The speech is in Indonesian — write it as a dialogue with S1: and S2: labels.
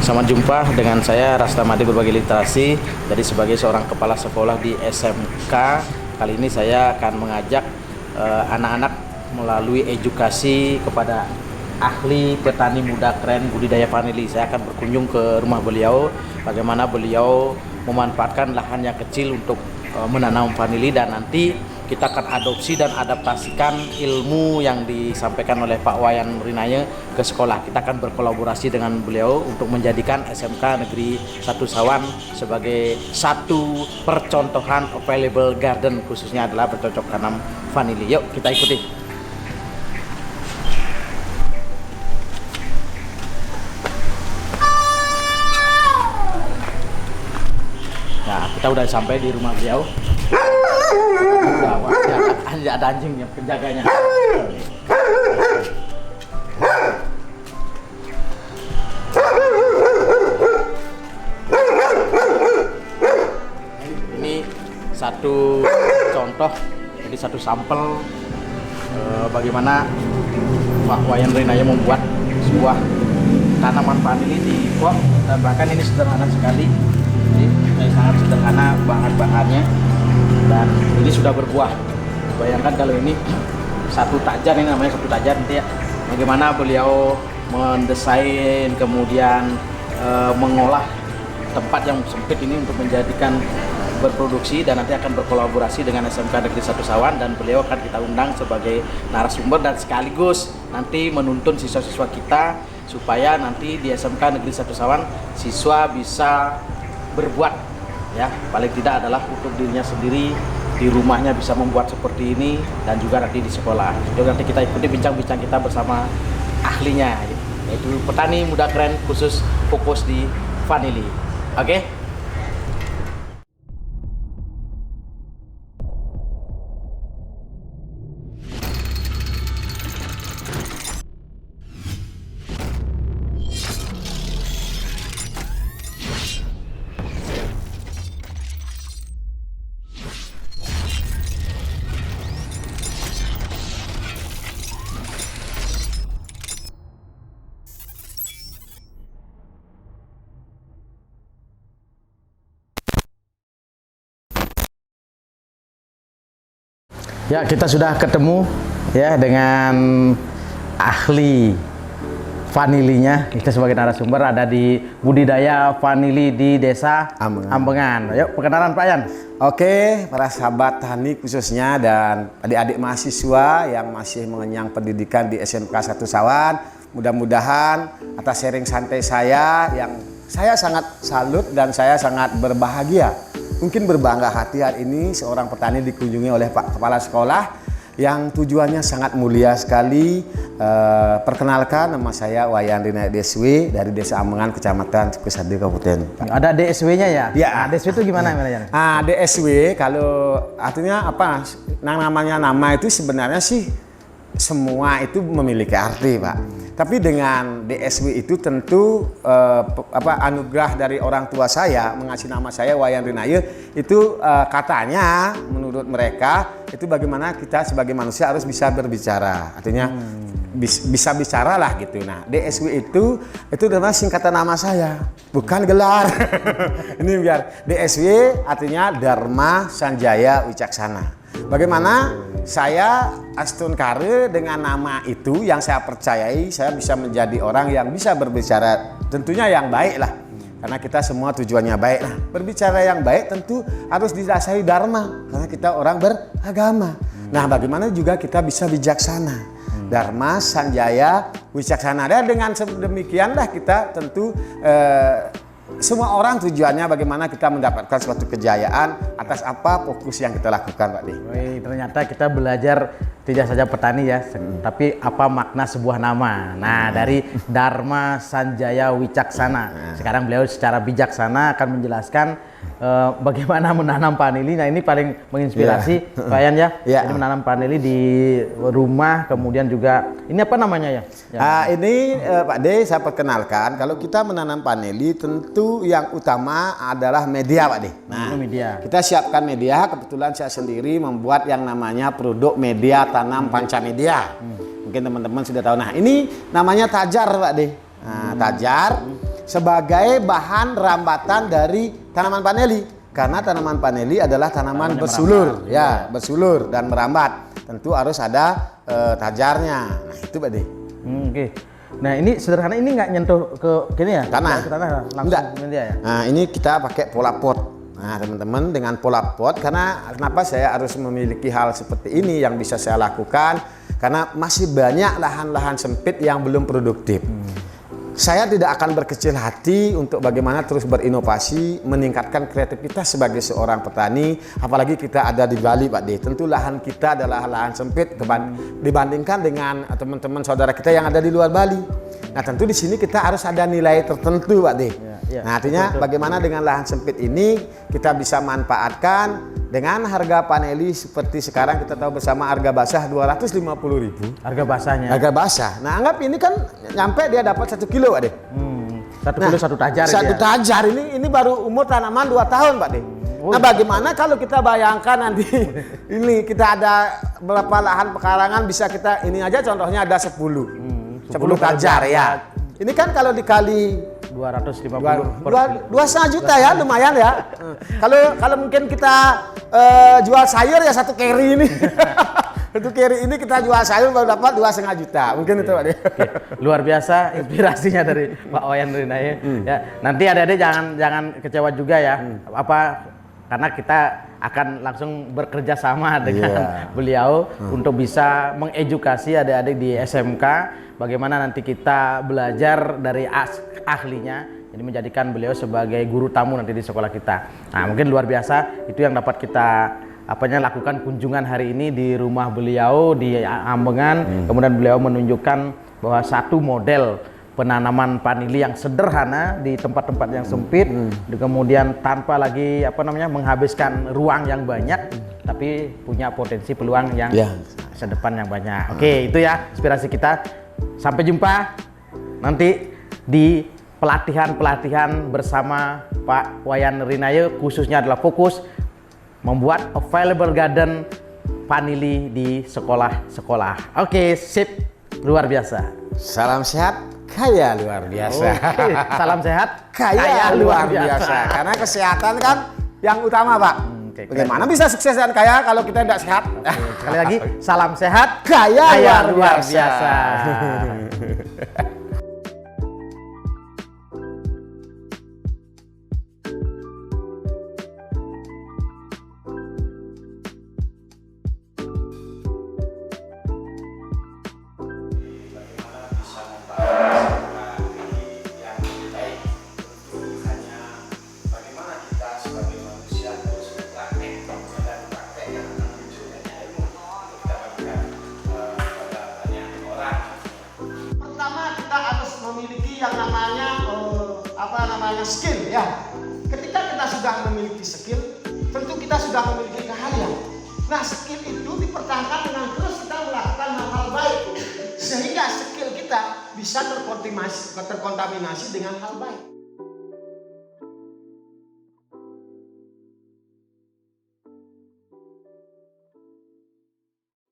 S1: Selamat jumpa dengan saya Rastamadi Berbagi Literasi. Jadi sebagai seorang kepala sekolah di SMK, kali ini saya akan mengajak anak-anak melalui edukasi kepada ahli petani muda keren budidaya vanili. Saya akan berkunjung ke rumah beliau, bagaimana beliau memanfaatkan lahan yang kecil untuk menanam vanili, dan nanti kita akan adopsi dan adaptasikan ilmu yang disampaikan oleh Pak Wayan Rinaya ke sekolah. Kita akan berkolaborasi dengan beliau untuk menjadikan SMK Negeri 1 Sawan sebagai satu percontohan available garden, khususnya adalah bercocok tanam vanili. Yuk kita ikuti. Nah, kita udah sampai di rumah beliau. Ada anjing yang penjaganya. Ini satu contoh, jadi satu sampel bagaimana Pak Wayan Rinaya membuat sebuah tanaman vanili di pot, dan bahkan ini sederhana sekali. Jadi sangat sederhana bahan-bahannya, dan ini sudah berbuah. Bayangkan kalau ini satu tajar, ini namanya satu tajar nanti ya. Bagaimana beliau mendesain, kemudian mengolah tempat yang sempit ini untuk menjadikan berproduksi, dan nanti akan berkolaborasi dengan SMK Negeri 1 Sawan, dan beliau akan kita undang sebagai narasumber dan sekaligus nanti menuntun siswa-siswa kita supaya nanti di SMK Negeri 1 Sawan siswa bisa berbuat, ya, paling tidak adalah untuk dirinya sendiri, di rumahnya bisa membuat seperti ini, dan juga nanti di sekolah. Jadi nanti kita ikuti bincang-bincang kita bersama ahlinya, yaitu petani muda keren khusus fokus di vanili. Oke? Ya, kita sudah ketemu ya dengan ahli vanilinya. Kita sebagai narasumber ada di budidaya vanili di Desa Ambengan. Yuk, perkenalan Pak Yan.
S2: Oke, para sahabat tani khususnya dan adik-adik mahasiswa yang masih mengenyang pendidikan di SMK 1 Sawan, mudah-mudahan atas sharing santai saya yang saya sangat salut dan saya sangat berbahagia, mungkin berbangga hati hari ini seorang petani dikunjungi oleh Pak Kepala Sekolah yang tujuannya sangat mulia sekali. Perkenalkan, nama saya Wayan Rinaya DSW dari Desa Ambengan, Kecamatan Cikusade, Kabupaten.
S1: Ada DSW-nya ya?
S2: Ya.
S1: Nah, DSW itu gimana?
S2: DSW kalau artinya apa? Namanya nama itu sebenarnya sih semua itu memiliki arti, Pak. Tapi dengan DSW itu tentu anugerah dari orang tua saya mengasih nama saya Wayan Rinaya itu, katanya menurut mereka itu bagaimana kita sebagai manusia harus bisa berbicara, artinya bisa bicara lah gitu. Nah, DSW itu adalah singkatan nama saya, bukan gelar. Ini biar DSW artinya Dharma Sanjaya Wicaksana. Bagaimana saya Astun Kare dengan nama itu yang saya percayai, saya bisa menjadi orang yang bisa berbicara tentunya yang baik lah. Karena kita semua tujuannya baik lah. Berbicara yang baik tentu harus didasari dharma, karena kita orang beragama. Nah, bagaimana juga kita bisa bijaksana. Dharma Sanjaya Wicaksana. Dan dengan demikianlah kita tentu semua orang tujuannya bagaimana kita mendapatkan suatu kejayaan atas apa fokus yang kita lakukan, Pak Di.
S1: Wih, ternyata kita belajar tidak saja petani ya, tapi apa makna sebuah nama. Nah, dari Dharma Sanjaya Wicaksana. Sekarang beliau secara bijaksana akan menjelaskan bagaimana menanam vanili. Nah, ini paling menginspirasi Pak Yan ya. Ini menanam vanili di rumah, kemudian juga ini apa namanya ya?
S2: Ini Pak D, saya perkenalkan, kalau kita menanam vanili tentu yang utama adalah media, Pak D. Nah,
S1: media.
S2: Kita siapkan media. Kebetulan saya sendiri membuat yang namanya produk media tanam pancamedia. Mungkin teman-teman sudah tahu. Nah, ini namanya tajar, Pak D. Nah, tajar sebagai bahan rambatan dari tanaman paneli. Karena tanaman paneli adalah tanaman bersulur, bersulur dan merambat. Tentu harus ada tajarnya. Nah, itu Pak De.
S1: Oke. Nah, ini sederhana, ini nggak nyentuh ke gini ya?
S2: Tanah.
S1: Ke tanah langsung
S2: Enggak.
S1: dia ya?
S2: Nah, ini kita pakai pola pot. Nah, teman-teman, dengan pola pot, karena kenapa saya harus memiliki hal seperti ini yang bisa saya lakukan? Karena masih banyak lahan-lahan sempit yang belum produktif. Saya tidak akan berkecil hati untuk bagaimana terus berinovasi, meningkatkan kreativitas sebagai seorang petani, apalagi kita ada di Bali, Pak De. Tentu lahan kita adalah lahan sempit dibandingkan dengan teman-teman saudara kita yang ada di luar Bali. Nah, tentu di sini kita harus ada nilai tertentu, Pak De. Nah, artinya bagaimana dengan lahan sempit ini kita bisa manfaatkan dengan harga paneli seperti sekarang kita tahu bersama harga basah 250.000.
S1: Harga basahnya.
S2: Harga basah. Nah, anggap ini kan nyampe dia dapat 1 kilo, Pak De.
S1: 1 kilo 1 tajar.
S2: Satu tajar ini baru umur tanaman 2 tahun, Pak De. Nah, bagaimana kalau kita bayangkan nanti ini kita ada berapa lahan pekarangan bisa kita ini aja contohnya ada 10 tajar ya. Ini kan kalau dikali
S1: 250
S2: 2,5 juta ya, lumayan ya. Kalau mungkin kita jual sayur ya 1 carry ini. 1 carry ini kita jual sayur baru dapat 2,5 juta. Mungkin itu Pak De.
S1: Luar biasa inspirasinya dari Pak Wayan Rinaye. Ya, nanti adik-adik jangan kecewa juga ya. Karena kita akan langsung bekerja sama dengan beliau untuk bisa mengedukasi adik-adik di SMK bagaimana nanti kita belajar dari ahlinya, jadi menjadikan beliau sebagai guru tamu nanti di sekolah kita. Nah, mungkin luar biasa itu yang dapat kita lakukan kunjungan hari ini di rumah beliau di Ambengan. Kemudian beliau menunjukkan bahwa satu model penanaman vanili yang sederhana di tempat-tempat yang sempit, kemudian tanpa lagi menghabiskan ruang yang banyak, tapi punya potensi peluang yang sedepan yang banyak. Oke, itu ya inspirasi kita. Sampai jumpa nanti di pelatihan-pelatihan bersama Pak Wayan Rinaye, khususnya adalah fokus membuat available garden vanili di sekolah-sekolah. Oke, sip, luar biasa.
S2: Salam sehat, kaya luar biasa.
S1: Oke, salam sehat,
S2: kaya luar biasa. Karena kesehatan kan yang utama, Pak. Bagaimana bisa sukses dan kaya kalau kita tidak sehat?
S1: Sekali lagi, salam sehat,
S2: kaya luar biasa. Memiliki yang namanya skill ya. Ketika kita sudah memiliki skill, tentu kita sudah memiliki keahlian. Nah, skill itu dipertahankan dengan terus kita melakukan hal-hal baik sehingga skill kita bisa terkontaminasi dengan hal baik.